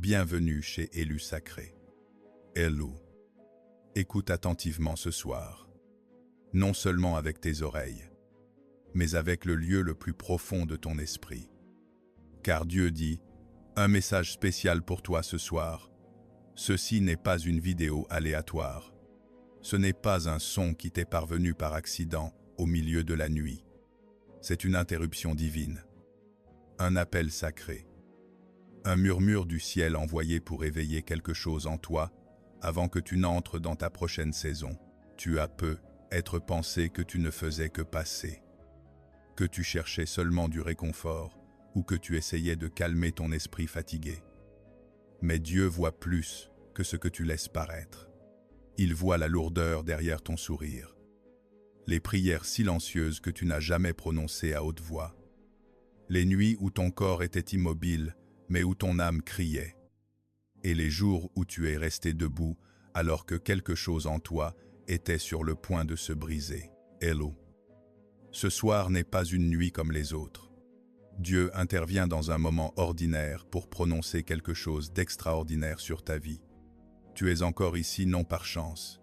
Bienvenue chez Élu Sacré. Hello. Écoute attentivement ce soir. Non seulement avec tes oreilles, mais avec le lieu le plus profond de ton esprit. Car Dieu dit, un message spécial pour toi ce soir. Ceci n'est pas une vidéo aléatoire. Ce n'est pas un son qui t'est parvenu par accident au milieu de la nuit. C'est une interruption divine. Un appel sacré. Un murmure du ciel envoyé pour éveiller quelque chose en toi avant que tu n'entres dans ta prochaine saison. Tu as être pensé que tu ne faisais que passer, que tu cherchais seulement du réconfort ou que tu essayais de calmer ton esprit fatigué. Mais Dieu voit plus que ce que tu laisses paraître. Il voit la lourdeur derrière ton sourire, les prières silencieuses que tu n'as jamais prononcées à haute voix, les nuits où ton corps était immobile mais où ton âme criait, et les jours où tu es resté debout alors que quelque chose en toi était sur le point de se briser. Hello. Ce soir n'est pas une nuit comme les autres. Dieu intervient dans un moment ordinaire pour prononcer quelque chose d'extraordinaire sur ta vie. Tu es encore ici non par chance,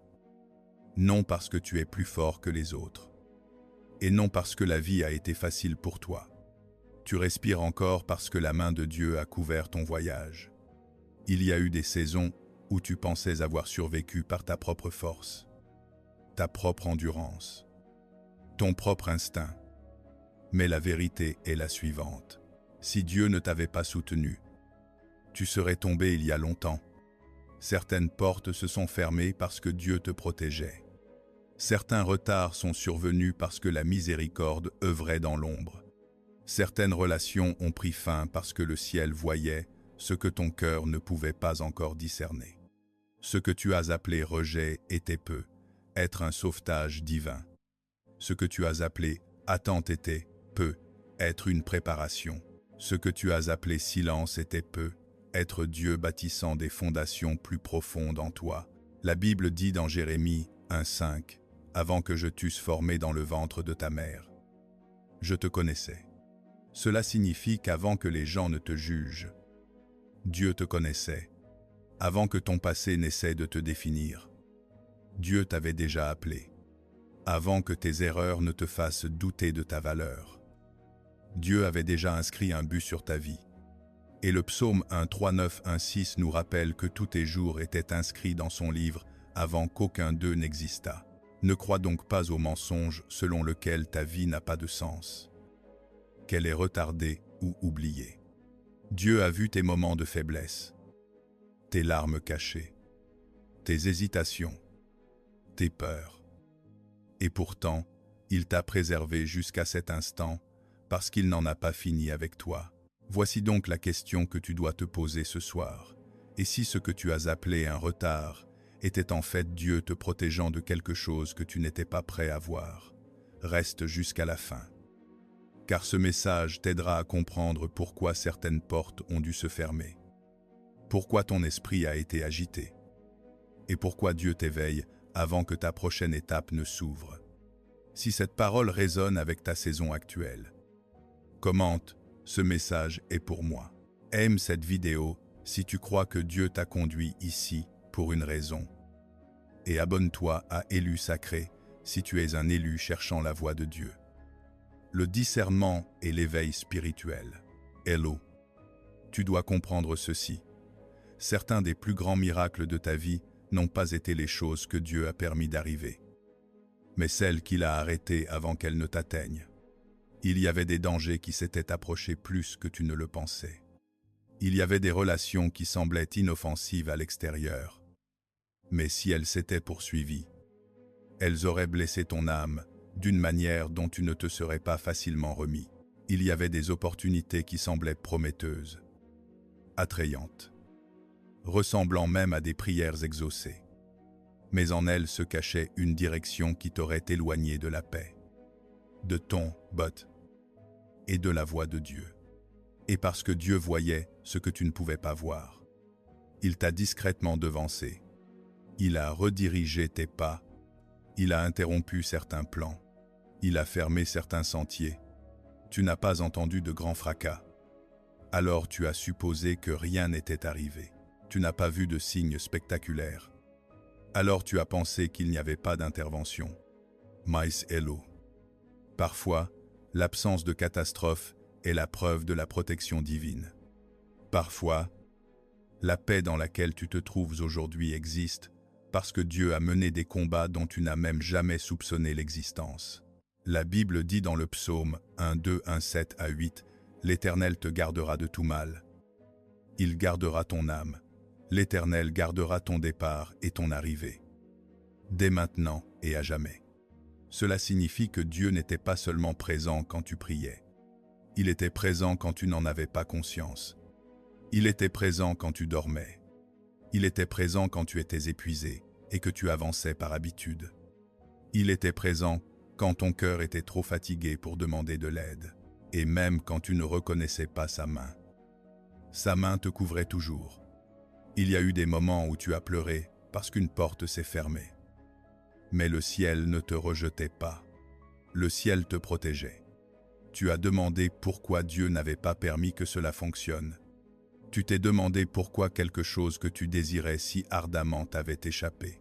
non parce que tu es plus fort que les autres, et non parce que la vie a été facile pour toi. Tu respires encore parce que la main de Dieu a couvert ton voyage. Il y a eu des saisons où tu pensais avoir survécu par ta propre force, ta propre endurance, ton propre instinct. Mais la vérité est la suivante. Si Dieu ne t'avait pas soutenu, tu serais tombé il y a longtemps. Certaines portes se sont fermées parce que Dieu te protégeait. Certains retards sont survenus parce que la miséricorde œuvrait dans l'ombre. Certaines relations ont pris fin parce que le ciel voyait ce que ton cœur ne pouvait pas encore discerner. Ce que tu as appelé rejet était être un sauvetage divin. Ce que tu as appelé attente était être une préparation. Ce que tu as appelé silence était être Dieu bâtissant des fondations plus profondes en toi. La Bible dit dans Jérémie 1:5, « Avant que je t'eusse formé dans le ventre de ta mère, je te connaissais. » Cela signifie qu'avant que les gens ne te jugent, Dieu te connaissait. Avant que ton passé n'essaie de te définir, Dieu t'avait déjà appelé. Avant que tes erreurs ne te fassent douter de ta valeur, Dieu avait déjà inscrit un but sur ta vie. Et le psaume 1:3-9-1:6 nous rappelle que tous tes jours étaient inscrits dans son livre avant qu'aucun d'eux n'existât. Ne crois donc pas au mensonge selon lequel ta vie n'a pas de sens, qu'elle est retardée ou oubliée. Dieu a vu tes moments de faiblesse, tes larmes cachées, tes hésitations, tes peurs. Et pourtant, il t'a préservé jusqu'à cet instant parce qu'il n'en a pas fini avec toi. Voici donc la question que tu dois te poser ce soir. Et si ce que tu as appelé un retard était en fait Dieu te protégeant de quelque chose que tu n'étais pas prêt à voir? Reste jusqu'à la fin. Car ce message t'aidera à comprendre pourquoi certaines portes ont dû se fermer, pourquoi ton esprit a été agité, et pourquoi Dieu t'éveille avant que ta prochaine étape ne s'ouvre. Si cette parole résonne avec ta saison actuelle, commente « Ce message est pour moi ». Aime cette vidéo si tu crois que Dieu t'a conduit ici pour une raison. Et abonne-toi à Élu Sacré si tu es un élu cherchant la voie de Dieu. Le discernement et l'éveil spirituel. Hello. Tu dois comprendre ceci. Certains des plus grands miracles de ta vie n'ont pas été les choses que Dieu a permis d'arriver, mais celles qu'il a arrêtées avant qu'elles ne t'atteignent. Il y avait des dangers qui s'étaient approchés plus que tu ne le pensais. Il y avait des relations qui semblaient inoffensives à l'extérieur, mais si elles s'étaient poursuivies, elles auraient blessé ton âme d'une manière dont tu ne te serais pas facilement remis. Il y avait des opportunités qui semblaient prometteuses, attrayantes, ressemblant même à des prières exaucées. Mais en elles se cachait une direction qui t'aurait éloigné de la paix, de ton but et de la voix de Dieu. Et parce que Dieu voyait ce que tu ne pouvais pas voir, il t'a discrètement devancé. Il a redirigé tes pas. Il a interrompu certains plans. Il a fermé certains sentiers. Tu n'as pas entendu de grands fracas. Alors tu as supposé que rien n'était arrivé. Tu n'as pas vu de signes spectaculaires. Alors tu as pensé qu'il n'y avait pas d'intervention. Mais hello. Parfois, l'absence de catastrophe est la preuve de la protection divine. Parfois, la paix dans laquelle tu te trouves aujourd'hui existe parce que Dieu a mené des combats dont tu n'as même jamais soupçonné l'existence. La Bible dit dans le psaume 1-2, 1-7 à 8, « L'Éternel te gardera de tout mal. Il gardera ton âme. L'Éternel gardera ton départ et ton arrivée. Dès maintenant et à jamais. » Cela signifie que Dieu n'était pas seulement présent quand tu priais. Il était présent quand tu n'en avais pas conscience. Il était présent quand tu dormais. Il était présent quand tu étais épuisé et que tu avançais par habitude. Il était présent quand ton cœur était trop fatigué pour demander de l'aide, et même quand tu ne reconnaissais pas sa main. Sa main te couvrait toujours. Il y a eu des moments où tu as pleuré parce qu'une porte s'est fermée. Mais le ciel ne te rejetait pas. Le ciel te protégeait. Tu as demandé pourquoi Dieu n'avait pas permis que cela fonctionne. Tu t'es demandé pourquoi quelque chose que tu désirais si ardemment t'avait échappé.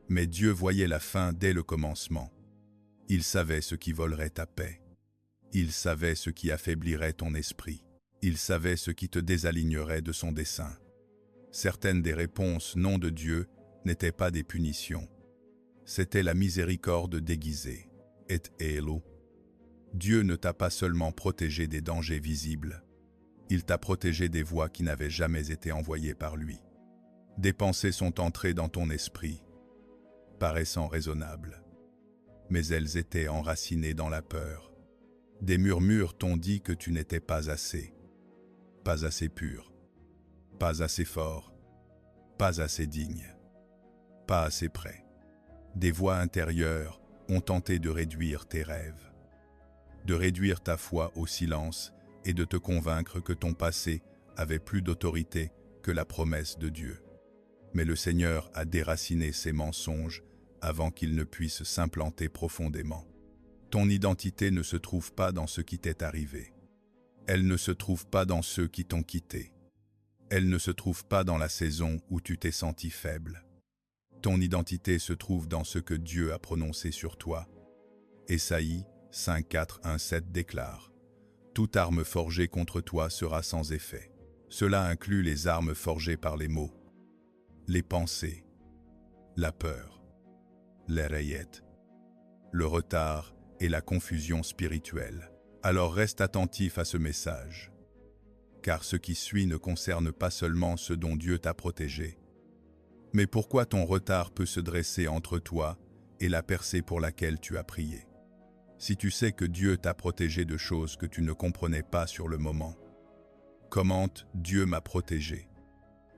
Mais Dieu voyait la fin dès le commencement. Il savait ce qui volerait ta paix. Il savait ce qui affaiblirait ton esprit. Il savait ce qui te désalignerait de son dessein. Certaines des réponses non de Dieu n'étaient pas des punitions. C'était la miséricorde déguisée. Et Elo. Dieu ne t'a pas seulement protégé des dangers visibles. Il t'a protégé des voix qui n'avaient jamais été envoyées par lui. Des pensées sont entrées dans ton esprit, paraissant raisonnables. Mais elles étaient enracinées dans la peur. Des murmures t'ont dit que tu n'étais pas assez pur, pas assez fort, pas assez digne, pas assez près. Des voix intérieures ont tenté de réduire tes rêves, de réduire ta foi au silence et de te convaincre que ton passé avait plus d'autorité que la promesse de Dieu. Mais le Seigneur a déraciné ces mensonges avant qu'ils ne puissent s'implanter profondément. Ton identité ne se trouve pas dans ce qui t'est arrivé. Elle ne se trouve pas dans ceux qui t'ont quitté. Elle ne se trouve pas dans la saison où tu t'es senti faible. Ton identité se trouve dans ce que Dieu a prononcé sur toi. Ésaïe 5, 1, 7 déclare: « Toute arme forgée contre toi sera sans effet. » Cela inclut les armes forgées par les mots, les pensées, la peur, les raillettes, le retard et la confusion spirituelle. Alors reste attentif à ce message, car ce qui suit ne concerne pas seulement ce dont Dieu t'a protégé, mais pourquoi ton retard peut se dresser entre toi et la percée pour laquelle tu as prié. Si tu sais que Dieu t'a protégé de choses que tu ne comprenais pas sur le moment, commente « Dieu m'a protégé ».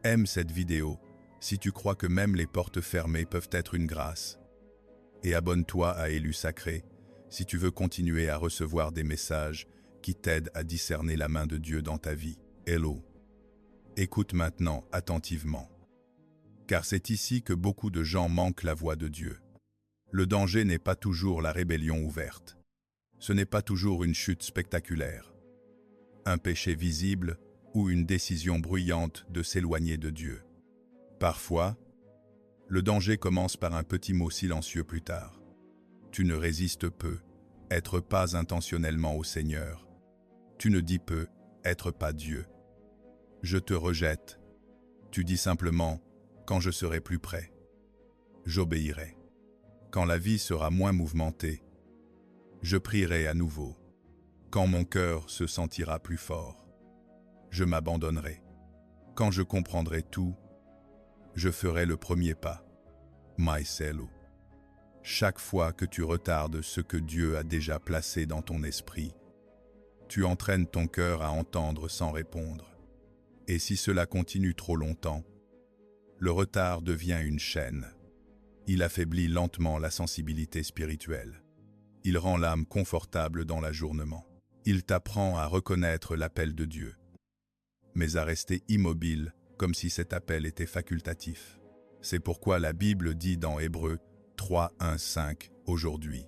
Aime cette vidéo si tu crois que même les portes fermées peuvent être une grâce. Et abonne-toi à Élu Sacré si tu veux continuer à recevoir des messages qui t'aident à discerner la main de Dieu dans ta vie. Hello. Écoute maintenant attentivement. Car c'est ici que beaucoup de gens manquent la voix de Dieu. Le danger n'est pas toujours la rébellion ouverte. Ce n'est pas toujours une chute spectaculaire, un péché visible ou une décision bruyante de s'éloigner de Dieu. Parfois, le danger commence par un petit mot silencieux plus tard. Tu ne résistes peu, être pas intentionnellement au Seigneur. Tu ne dis peu, être pas Dieu. Je te rejette. Tu dis simplement, quand je serai plus près, j'obéirai. Quand la vie sera moins mouvementée, je prierai à nouveau. Quand mon cœur se sentira plus fort, je m'abandonnerai. Quand je comprendrai tout, je ferai le premier pas. Maïselo. Chaque fois que tu retardes ce que Dieu a déjà placé dans ton esprit, tu entraînes ton cœur à entendre sans répondre. Et si cela continue trop longtemps, le retard devient une chaîne. Il affaiblit lentement la sensibilité spirituelle. Il rend l'âme confortable dans l'ajournement. Il t'apprend à reconnaître l'appel de Dieu, mais à rester immobile comme si cet appel était facultatif. C'est pourquoi la Bible dit dans Hébreux 3, 1, 5, « Aujourd'hui,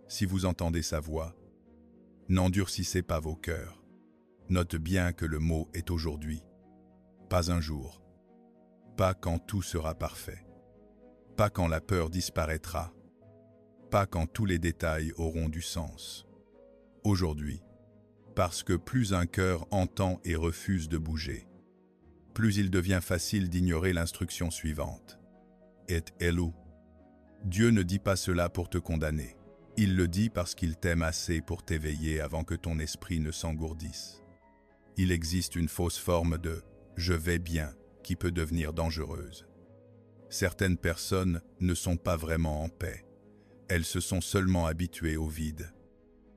si vous entendez sa voix, n'endurcissez pas vos cœurs, Note bien que le mot est aujourd'hui, pas un jour, pas quand tout sera parfait, pas quand la peur disparaîtra, pas quand tous les détails auront du sens. Aujourd'hui, parce que plus un cœur entend et refuse de bouger, plus il devient facile d'ignorer l'instruction suivante. Et Elou. Dieu ne dit pas cela pour te condamner. Il le dit parce qu'il t'aime assez pour t'éveiller avant que ton esprit ne s'engourdisse. Il existe une fausse forme de « je vais bien » qui peut devenir dangereuse. Certaines personnes ne sont pas vraiment en paix. Elles se sont seulement habituées au vide.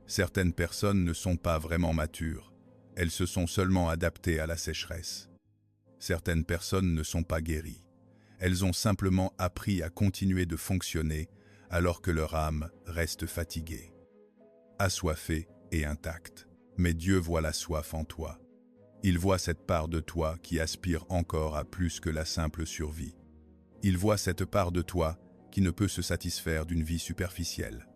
Certaines personnes ne sont pas vraiment matures. Elles se sont seulement adaptées à la sécheresse. Certaines personnes ne sont pas guéries. Elles ont simplement appris à continuer de fonctionner alors que leur âme reste fatiguée, assoiffée et intacte. Mais Dieu voit la soif en toi. Il voit cette part de toi qui aspire encore à plus que la simple survie. Il voit cette part de toi qui ne peut se satisfaire d'une vie superficielle,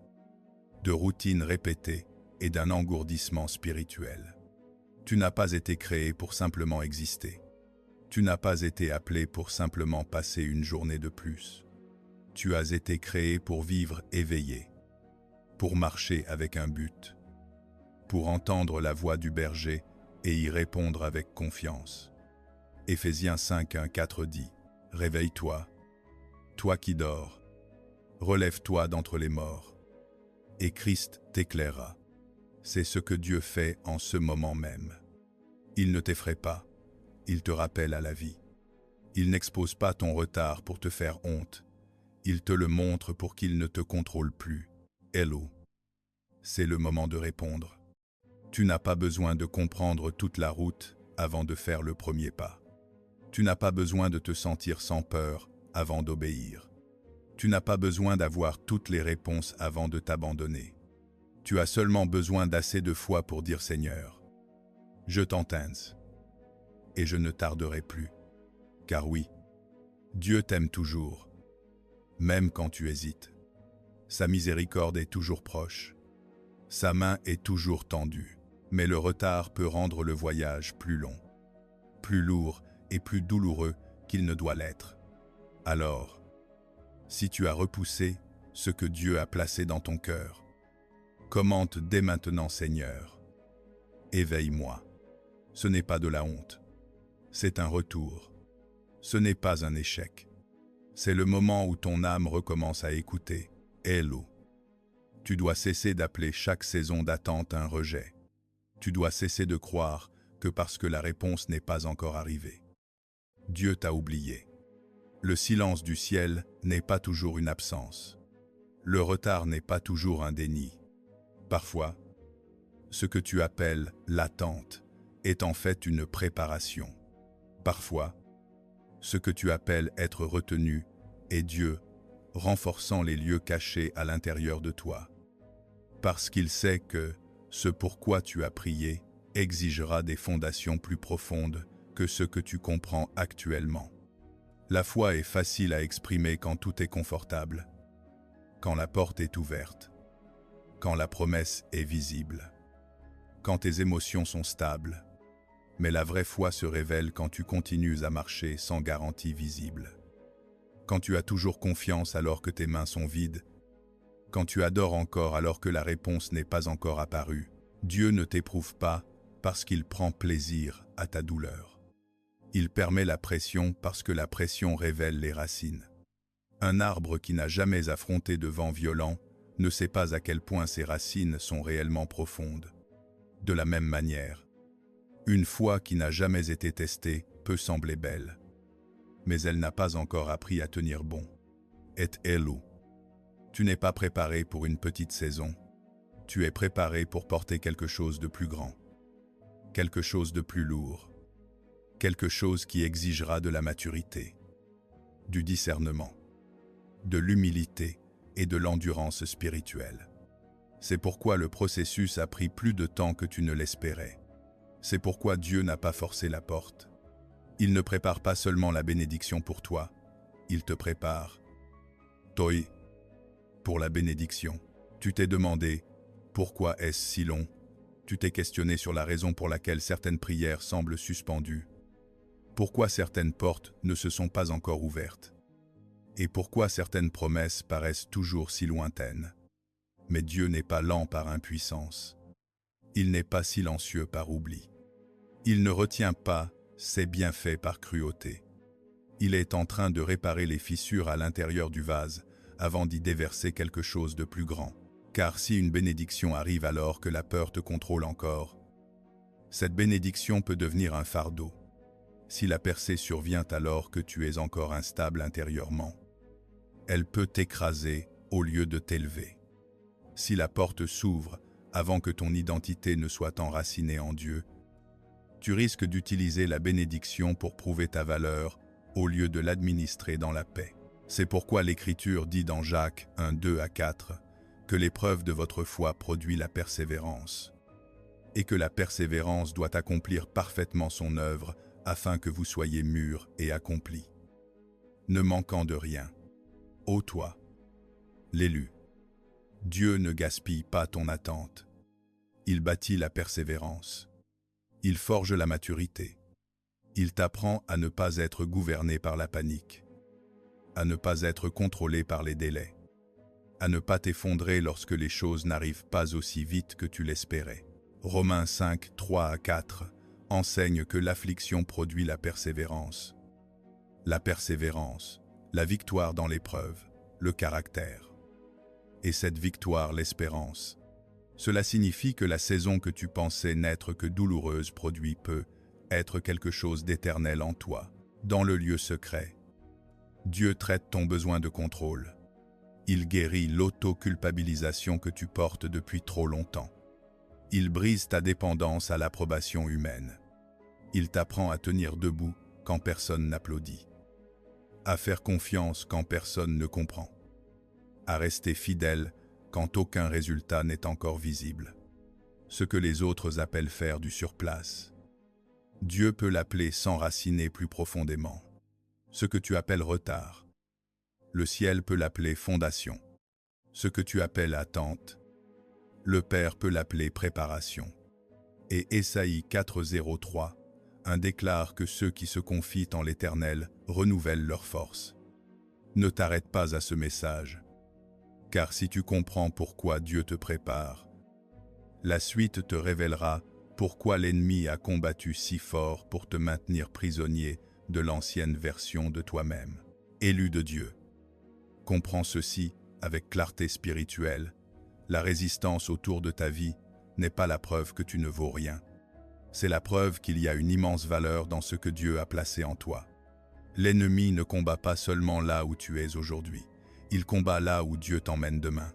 de routines répétées et d'un engourdissement spirituel. Tu n'as pas été créé pour simplement exister. Tu n'as pas été appelé pour simplement passer une journée de plus. Tu as été créé pour vivre éveillé, pour marcher avec un but, pour entendre la voix du berger et y répondre avec confiance. Éphésiens 5:1-4 dit « Réveille-toi, toi qui dors, relève-toi d'entre les morts, et Christ t'éclairera. » C'est ce que Dieu fait en ce moment même. Il ne t'effraie pas, il te rappelle à la vie. Il n'expose pas ton retard pour te faire honte, il te le montre pour qu'il ne te contrôle plus. Hello. C'est le moment de répondre. Tu n'as pas besoin de comprendre toute la route avant de faire le premier pas. Tu n'as pas besoin de te sentir sans peur avant d'obéir. Tu n'as pas besoin d'avoir toutes les réponses avant de t'abandonner. Tu as seulement besoin d'assez de foi pour dire Seigneur, je t'entends et je ne tarderai plus. Car oui, Dieu t'aime toujours, même quand tu hésites. Sa miséricorde est toujours proche. Sa main est toujours tendue. Mais le retard peut rendre le voyage plus long, plus lourd et plus douloureux qu'il ne doit l'être. Alors, si tu as repoussé ce que Dieu a placé dans ton cœur, commente dès maintenant Seigneur, éveille-moi. Ce n'est pas de la honte, c'est un retour. Ce n'est pas un échec. C'est le moment où ton âme recommence à écouter. Hello. Tu dois cesser d'appeler chaque saison d'attente un rejet. Tu dois cesser de croire que parce que la réponse n'est pas encore arrivée, Dieu t'a oublié. Le silence du ciel n'est pas toujours une absence. Le retard n'est pas toujours un déni. Parfois, ce que tu appelles l'attente est en fait une préparation. Parfois, ce que tu appelles être retenu est Dieu renforçant les lieux cachés à l'intérieur de toi. Parce qu'il sait que ce pourquoi tu as prié exigera des fondations plus profondes que ce que tu comprends actuellement. La foi est facile à exprimer quand tout est confortable, quand la porte est ouverte, quand la promesse est visible, quand tes émotions sont stables. Mais la vraie foi se révèle quand tu continues à marcher sans garantie visible. Quand tu as toujours confiance alors que tes mains sont vides, quand tu adores encore alors que la réponse n'est pas encore apparue, Dieu ne t'éprouve pas parce qu'il prend plaisir à ta douleur. Il permet la pression parce que la pression révèle les racines. Un arbre qui n'a jamais affronté de vent violent ne sait pas à quel point ses racines sont réellement profondes. De la même manière, une foi qui n'a jamais été testée peut sembler belle, mais elle n'a pas encore appris à tenir bon. Et hello. Tu n'es pas préparé pour une petite saison. Tu es préparé pour porter quelque chose de plus grand, quelque chose de plus lourd, quelque chose qui exigera de la maturité, du discernement, de l'humilité et de l'endurance spirituelle. C'est pourquoi le processus a pris plus de temps que tu ne l'espérais. C'est pourquoi Dieu n'a pas forcé la porte. Il ne prépare pas seulement la bénédiction pour toi, il te prépare. Toi, pour la bénédiction, tu t'es demandé « Pourquoi est-ce si long ?» Tu t'es questionné sur la raison pour laquelle certaines prières semblent suspendues. Pourquoi certaines portes ne se sont pas encore ouvertes? Et pourquoi certaines promesses paraissent toujours si lointaines? Mais Dieu n'est pas lent par impuissance. Il n'est pas silencieux par oubli. Il ne retient pas ses bienfaits par cruauté. Il est en train de réparer les fissures à l'intérieur du vase avant d'y déverser quelque chose de plus grand. Car si une bénédiction arrive alors que la peur te contrôle encore, cette bénédiction peut devenir un fardeau. Si la percée survient alors que tu es encore instable intérieurement, elle peut t'écraser au lieu de t'élever. Si la porte s'ouvre avant que ton identité ne soit enracinée en Dieu, tu risques d'utiliser la bénédiction pour prouver ta valeur au lieu de l'administrer dans la paix. C'est pourquoi l'Écriture dit dans Jacques 1, 2-4 que l'épreuve de votre foi produit la persévérance, et que la persévérance doit accomplir parfaitement son œuvre afin que vous soyez mûrs et accomplis, ne manquant de rien. Ô toi, l'élu, Dieu ne gaspille pas ton attente. Il bâtit la persévérance. Il forge la maturité. Il t'apprend à ne pas être gouverné par la panique, à ne pas être contrôlé par les délais, à ne pas t'effondrer lorsque les choses n'arrivent pas aussi vite que tu l'espérais. Romains 5, 3-4 enseigne que l'affliction produit la persévérance. La persévérance, la victoire dans l'épreuve, le caractère. Et cette victoire, l'espérance. Cela signifie que la saison que tu pensais n'être que douloureuse produit peut être quelque chose d'éternel en toi, dans le lieu secret. Dieu traite ton besoin de contrôle. Il guérit l'auto-culpabilisation que tu portes depuis trop longtemps. Il brise ta dépendance à l'approbation humaine. Il t'apprend à tenir debout quand personne n'applaudit, à faire confiance quand personne ne comprend, à rester fidèle quand aucun résultat n'est encore visible. Ce que les autres appellent faire du surplace, Dieu peut l'appeler s'enraciner plus profondément. Ce que tu appelles retard, le ciel peut l'appeler fondation. Ce que tu appelles attente, le Père peut l'appeler préparation. Et Ésaïe 4:03 déclare que ceux qui se confient en l'Éternel renouvellent leur force. Ne t'arrête pas à ce message, car si tu comprends pourquoi Dieu te prépare, la suite te révélera pourquoi l'ennemi a combattu si fort pour te maintenir prisonnier de l'ancienne version de toi-même. Élu de Dieu. Comprends ceci avec clarté spirituelle. La résistance autour de ta vie n'est pas la preuve que tu ne vaux rien. C'est la preuve qu'il y a une immense valeur dans ce que Dieu a placé en toi. L'ennemi ne combat pas seulement là où tu es aujourd'hui. Il combat là où Dieu t'emmène demain.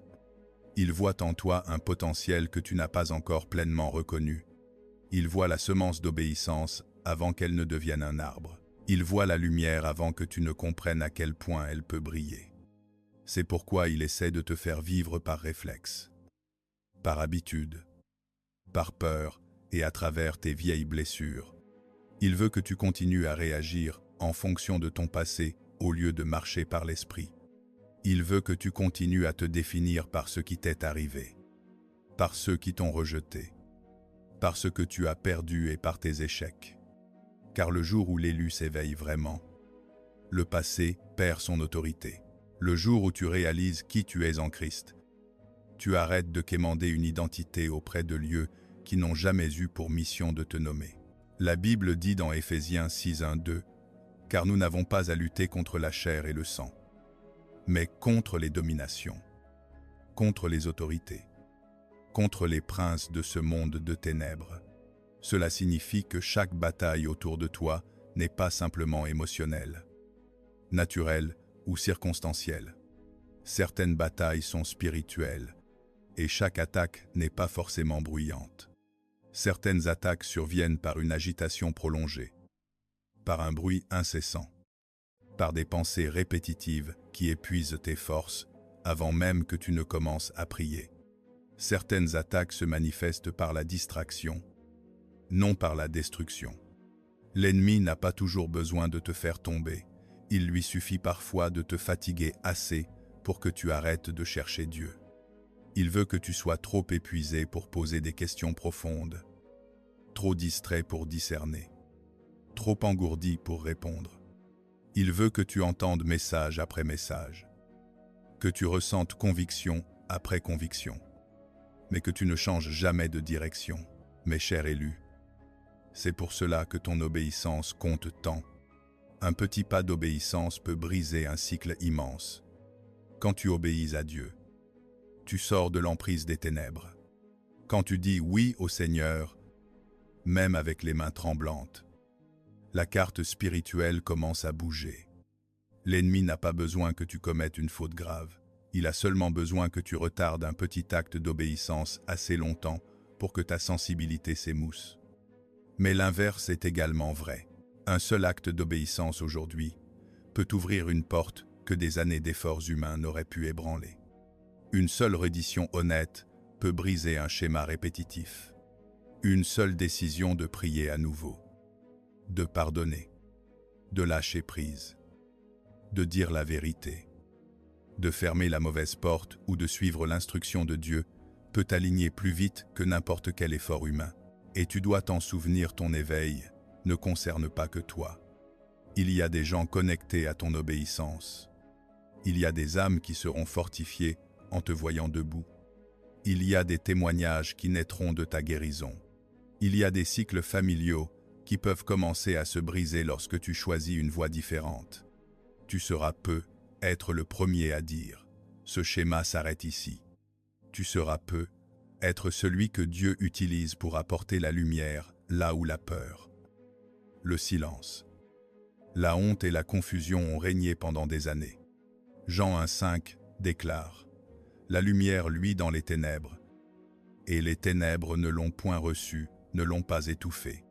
Il voit en toi un potentiel que tu n'as pas encore pleinement reconnu. Il voit la semence d'obéissance avant qu'elle ne devienne un arbre. Il voit la lumière avant que tu ne comprennes à quel point elle peut briller. C'est pourquoi il essaie de te faire vivre par réflexe, par habitude, par peur et à travers tes vieilles blessures. Il veut que tu continues à réagir en fonction de ton passé au lieu de marcher par l'esprit. Il veut que tu continues à te définir par ce qui t'est arrivé, par ceux qui t'ont rejeté, par ce que tu as perdu et par tes échecs. Car le jour où l'élu s'éveille vraiment, le passé perd son autorité. Le jour où tu réalises qui tu es en Christ, tu arrêtes de quémander une identité auprès de lieux qui n'ont jamais eu pour mission de te nommer. La Bible dit dans Éphésiens 6:1-2 « Car nous n'avons pas à lutter contre la chair et le sang, mais contre les dominations, contre les autorités, contre les princes de ce monde de ténèbres. » Cela signifie que chaque bataille autour de toi n'est pas simplement émotionnelle, naturelle ou circonstancielle. Certaines batailles sont spirituelles, et chaque attaque n'est pas forcément bruyante. Certaines attaques surviennent par une agitation prolongée, par un bruit incessant, par des pensées répétitives qui épuisent tes forces avant même que tu ne commences à prier. Certaines attaques se manifestent par la distraction, non par la destruction. L'ennemi n'a pas toujours besoin de te faire tomber. Il lui suffit parfois de te fatiguer assez pour que tu arrêtes de chercher Dieu. Il veut que tu sois trop épuisé pour poser des questions profondes, trop distrait pour discerner, trop engourdi pour répondre. Il veut que tu entendes message après message, que tu ressentes conviction après conviction, mais que tu ne changes jamais de direction, mes chers élus. C'est pour cela que ton obéissance compte tant. Un petit pas d'obéissance peut briser un cycle immense. Quand tu obéis à Dieu, tu sors de l'emprise des ténèbres. Quand tu dis oui au Seigneur, même avec les mains tremblantes, la carte spirituelle commence à bouger. L'ennemi n'a pas besoin que tu commettes une faute grave. Il a seulement besoin que tu retardes un petit acte d'obéissance assez longtemps pour que ta sensibilité s'émousse. Mais l'inverse est également vrai. Un seul acte d'obéissance aujourd'hui peut ouvrir une porte que des années d'efforts humains n'auraient pu ébranler. Une seule reddition honnête peut briser un schéma répétitif. Une seule décision de prier à nouveau, de pardonner, de lâcher prise, de dire la vérité, de fermer la mauvaise porte ou de suivre l'instruction de Dieu peut t'aligner plus vite que n'importe quel effort humain. Et tu dois t'en souvenir, ton éveil ne concerne pas que toi. Il y a des gens connectés à ton obéissance. Il y a des âmes qui seront fortifiées en te voyant debout. Il y a des témoignages qui naîtront de ta guérison. Il y a des cycles familiaux qui peuvent commencer à se briser lorsque tu choisis une voie différente. Tu seras peu être le premier à dire « ce schéma s'arrête ici ». Tu seras peu être celui que Dieu utilise pour apporter la lumière là où la peur, le silence, la honte et la confusion ont régné pendant des années. Jean 1,5 déclare « La lumière luit dans les ténèbres, et les ténèbres ne l'ont point reçue, ne l'ont pas étouffée. »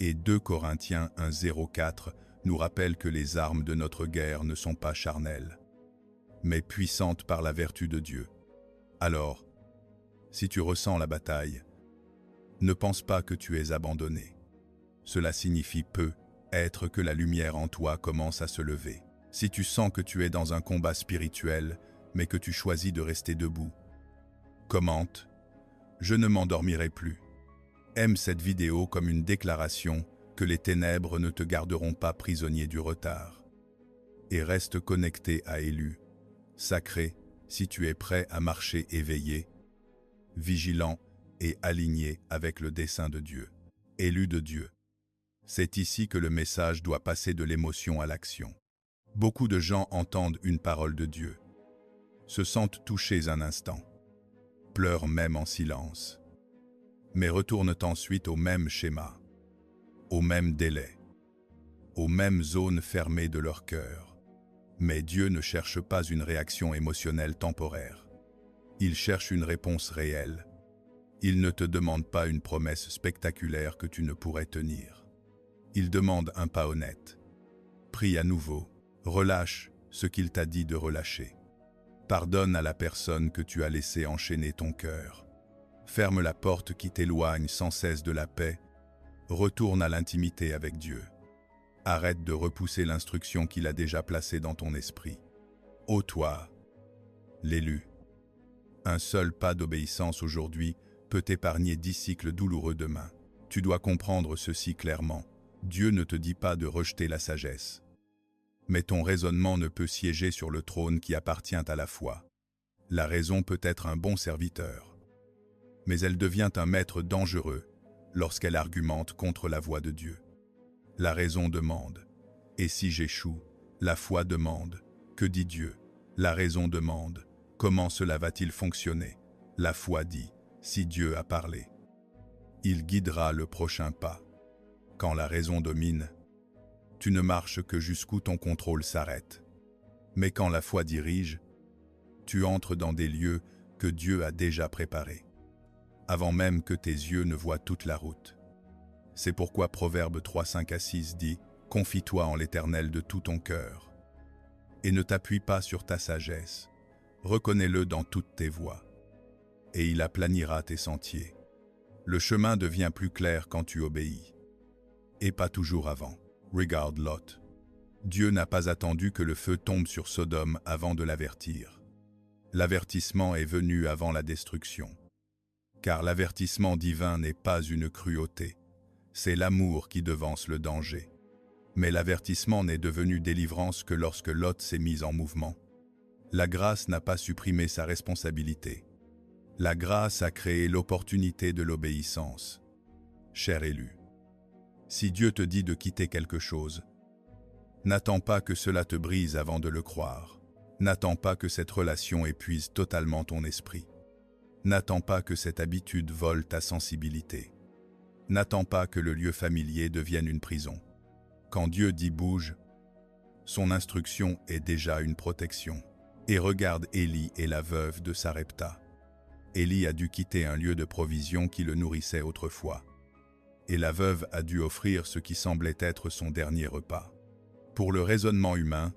Et 2 Corinthiens 1,04 nous rappelle que les armes de notre guerre ne sont pas charnelles, mais puissantes par la vertu de Dieu. Alors, si tu ressens la bataille, ne pense pas que tu es abandonné. Cela signifie peu être que la lumière en toi commence à se lever. Si tu sens que tu es dans un combat spirituel, mais que tu choisis de rester debout, commente « Je ne m'endormirai plus ». Aime cette vidéo comme une déclaration que les ténèbres ne te garderont pas prisonnier du retard. Et reste connecté à Élu, sacré, si tu es prêt à marcher éveillé, vigilant et aligné avec le dessein de Dieu. Élu de Dieu. C'est ici que le message doit passer de l'émotion à l'action. Beaucoup de gens entendent une parole de Dieu, se sentent touchés un instant, pleurent même en silence, mais retournent ensuite au même schéma, au même délai, aux mêmes zones fermées de leur cœur. Mais Dieu ne cherche pas une réaction émotionnelle temporaire. Il cherche une réponse réelle. Il ne te demande pas une promesse spectaculaire que tu ne pourrais tenir. Il demande un pas honnête. Prie à nouveau. Relâche ce qu'il t'a dit de relâcher. Pardonne à la personne que tu as laissé enchaîner ton cœur. Ferme la porte qui t'éloigne sans cesse de la paix. Retourne à l'intimité avec Dieu. Arrête de repousser l'instruction qu'il a déjà placée dans ton esprit. Ô toi, l'élu, un seul pas d'obéissance aujourd'hui peut épargner 10 cycles douloureux demain. Tu dois comprendre ceci clairement. Dieu ne te dit pas de rejeter la sagesse. Mais ton raisonnement ne peut siéger sur le trône qui appartient à la foi. La raison peut être un bon serviteur, mais elle devient un maître dangereux lorsqu'elle argumente contre la voix de Dieu. La raison demande, et si j'échoue, la foi demande, que dit Dieu? La raison demande, comment cela va-t-il fonctionner? La foi dit, si Dieu a parlé, il guidera le prochain pas. Quand la raison domine, tu ne marches que jusqu'où ton contrôle s'arrête. Mais quand la foi dirige, tu entres dans des lieux que Dieu a déjà préparés, avant même que tes yeux ne voient toute la route. C'est pourquoi Proverbe 3, 5 à 6 dit « Confie-toi en l'Éternel de tout ton cœur, et ne t'appuie pas sur ta sagesse. Reconnais-le dans toutes tes voies, et il aplanira tes sentiers. Le chemin devient plus clair quand tu obéis, et pas toujours avant. Regarde Lot. Dieu n'a pas attendu que le feu tombe sur Sodome avant de l'avertir. L'avertissement est venu avant la destruction. Car l'avertissement divin n'est pas une cruauté, c'est l'amour qui devance le danger. Mais l'avertissement n'est devenu délivrance que lorsque Lot s'est mis en mouvement. La grâce n'a pas supprimé sa responsabilité. La grâce a créé l'opportunité de l'obéissance. Cher élu, si Dieu te dit de quitter quelque chose, n'attends pas que cela te brise avant de le croire. N'attends pas que cette relation épuise totalement ton esprit. N'attends pas que cette habitude vole ta sensibilité. N'attends pas que le lieu familier devienne une prison. Quand Dieu dit bouge, son instruction est déjà une protection. Et regarde Élie et la veuve de Sarepta. Élie a dû quitter un lieu de provision qui le nourrissait autrefois. Et la veuve a dû offrir ce qui semblait être son dernier repas. Pour le raisonnement humain,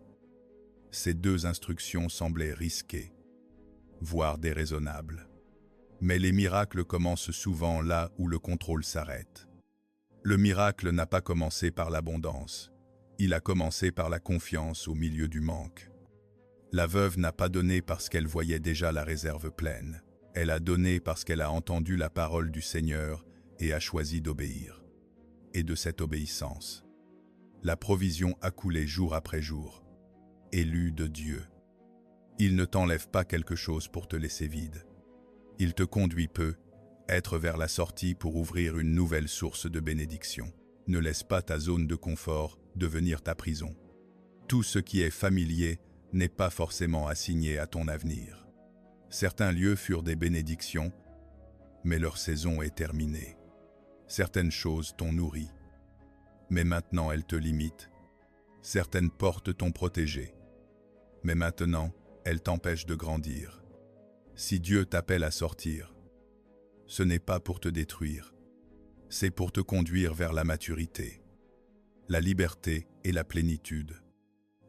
ces deux instructions semblaient risquées, voire déraisonnables. Mais les miracles commencent souvent là où le contrôle s'arrête. Le miracle n'a pas commencé par l'abondance, il a commencé par la confiance au milieu du manque. La veuve n'a pas donné parce qu'elle voyait déjà la réserve pleine. Elle a donné parce qu'elle a entendu la parole du Seigneur et a choisi d'obéir. Et de cette obéissance, la provision a coulé jour après jour. Élu de Dieu. Il ne t'enlève pas quelque chose pour te laisser vide. Il te conduit peu, être vers la sortie pour ouvrir une nouvelle source de bénédiction. Ne laisse pas ta zone de confort devenir ta prison. Tout ce qui est familier n'est pas forcément assigné à ton avenir. Certains lieux furent des bénédictions, mais leur saison est terminée. Certaines choses t'ont nourri, mais maintenant elles te limitent. Certaines portes t'ont protégé, mais maintenant, elles t'empêchent de grandir. Si Dieu t'appelle à sortir, ce n'est pas pour te détruire, c'est pour te conduire vers la maturité, la liberté et la plénitude.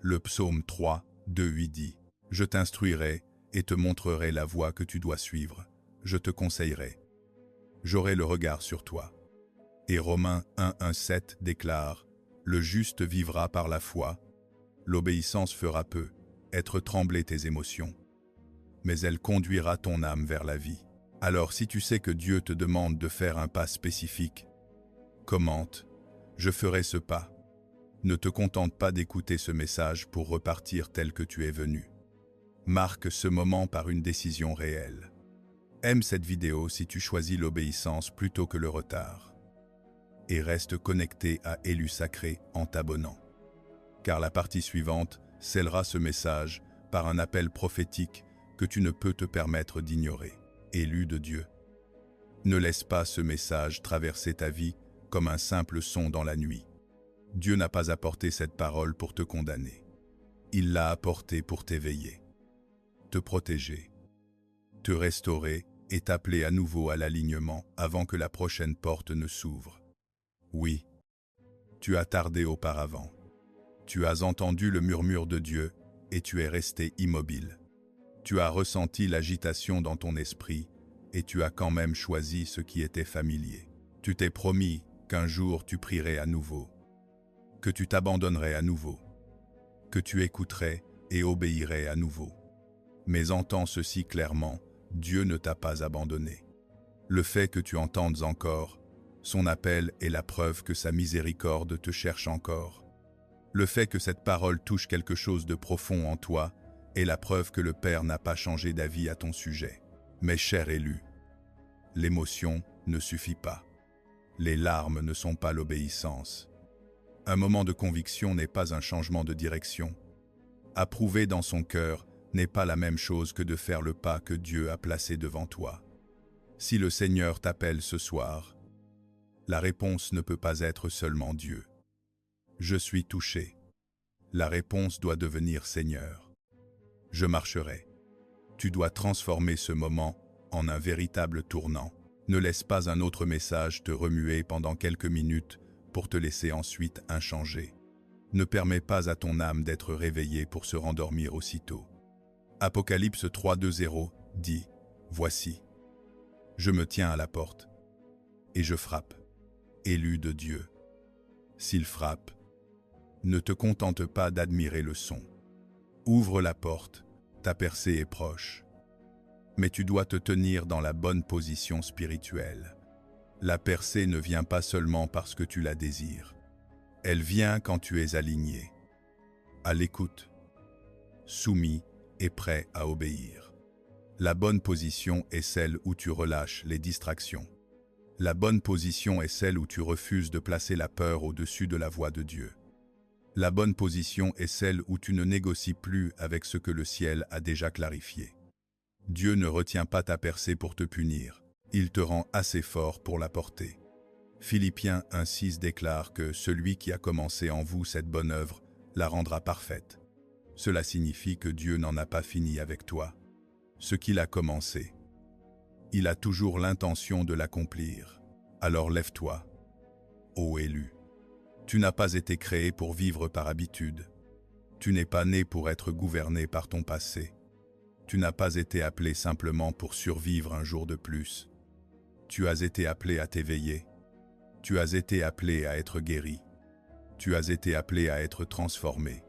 Le psaume 3, 2:8 dit « Je t'instruirai et te montrerai la voie que tu dois suivre. Je te conseillerai. J'aurai le regard sur toi. » Et Romains 1:7 déclare « Le juste vivra par la foi. L'obéissance fera peu, être trembler tes émotions. Mais elle conduira ton âme vers la vie. » Alors si tu sais que Dieu te demande de faire un pas spécifique, commente « Je ferai ce pas ». Ne te contente pas d'écouter ce message pour repartir tel que tu es venu. Marque ce moment par une décision réelle. Aime cette vidéo si tu choisis l'obéissance plutôt que le retard. Et reste connecté à Élu Sacré en t'abonnant. Car la partie suivante scellera ce message par un appel prophétique que tu ne peux te permettre d'ignorer. Élu de Dieu. Ne laisse pas ce message traverser ta vie comme un simple son dans la nuit. Dieu n'a pas apporté cette parole pour te condamner. Il l'a apportée pour t'éveiller, te protéger, te restaurer et t'appeler à nouveau à l'alignement avant que la prochaine porte ne s'ouvre. Oui, tu as tardé auparavant. Tu as entendu le murmure de Dieu et tu es resté immobile. Tu as ressenti l'agitation dans ton esprit et tu as quand même choisi ce qui était familier. Tu t'es promis qu'un jour tu prierais à nouveau, que tu t'abandonnerais à nouveau, que tu écouterais et obéirais à nouveau. Mais entends ceci clairement, Dieu ne t'a pas abandonné. Le fait que tu entendes encore, son appel est la preuve que sa miséricorde te cherche encore. Le fait que cette parole touche quelque chose de profond en toi est la preuve que le Père n'a pas changé d'avis à ton sujet. Mais cher élu, l'émotion ne suffit pas. Les larmes ne sont pas l'obéissance. Un moment de conviction n'est pas un changement de direction. Approuver dans son cœur n'est pas la même chose que de faire le pas que Dieu a placé devant toi. Si le Seigneur t'appelle ce soir, la réponse ne peut pas être seulement Dieu. Je suis touché. La réponse doit devenir Seigneur. Je marcherai. Tu dois transformer ce moment en un véritable tournant. Ne laisse pas un autre message te remuer pendant quelques minutes pour te laisser ensuite inchangé. Ne permets pas à ton âme d'être réveillée pour se rendormir aussitôt. Apocalypse 3:20 dit « Voici, je me tiens à la porte, et je frappe, élu de Dieu. S'il frappe, ne te contente pas d'admirer le son. Ouvre la porte, ta percée est proche. Mais tu dois te tenir dans la bonne position spirituelle. La percée ne vient pas seulement parce que tu la désires. Elle vient quand tu es aligné, à l'écoute, soumis et prêt à obéir. La bonne position est celle où tu relâches les distractions. La bonne position est celle où tu refuses de placer la peur au-dessus de la voix de Dieu. La bonne position est celle où tu ne négocies plus avec ce que le ciel a déjà clarifié. Dieu ne retient pas ta percée pour te punir, il te rend assez fort pour la porter. Philippiens 1,6 déclare que celui qui a commencé en vous cette bonne œuvre la rendra parfaite. Cela signifie que Dieu n'en a pas fini avec toi. Ce qu'il a commencé, il a toujours l'intention de l'accomplir. Alors lève-toi, ô élu. Tu n'as pas été créé pour vivre par habitude. Tu n'es pas né pour être gouverné par ton passé. Tu n'as pas été appelé simplement pour survivre un jour de plus. Tu as été appelé à t'éveiller. Tu as été appelé à être guéri. Tu as été appelé à être transformé.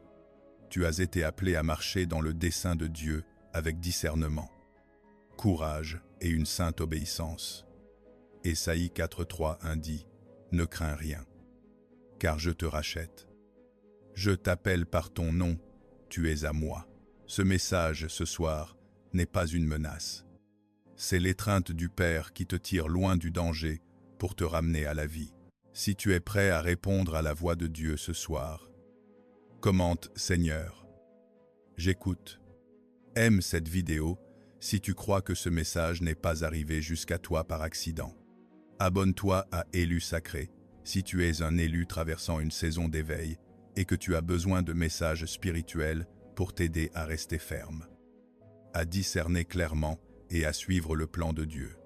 Tu as été appelé à marcher dans le dessein de Dieu avec discernement, courage et une sainte obéissance. Ésaïe 4,3 dit « Ne crains rien, car je te rachète. Je t'appelle par ton nom, tu es à moi. » Ce message, ce soir, n'est pas une menace. C'est l'étreinte du Père qui te tire loin du danger pour te ramener à la vie. Si tu es prêt à répondre à la voix de Dieu ce soir, commente « Seigneur, j'écoute ». Aime cette vidéo si tu crois que ce message n'est pas arrivé jusqu'à toi par accident. Abonne-toi à Élu Sacré si tu es un élu traversant une saison d'éveil et que tu as besoin de messages spirituels pour t'aider à rester ferme, à discerner clairement et à suivre le plan de Dieu.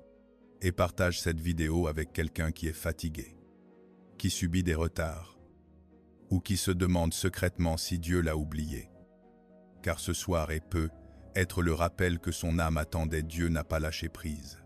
Et partage cette vidéo avec quelqu'un qui est fatigué, qui subit des retards, ou qui se demande secrètement si Dieu l'a oublié. Car ce soir peut être le rappel que son âme attendait, Dieu n'a pas lâché prise.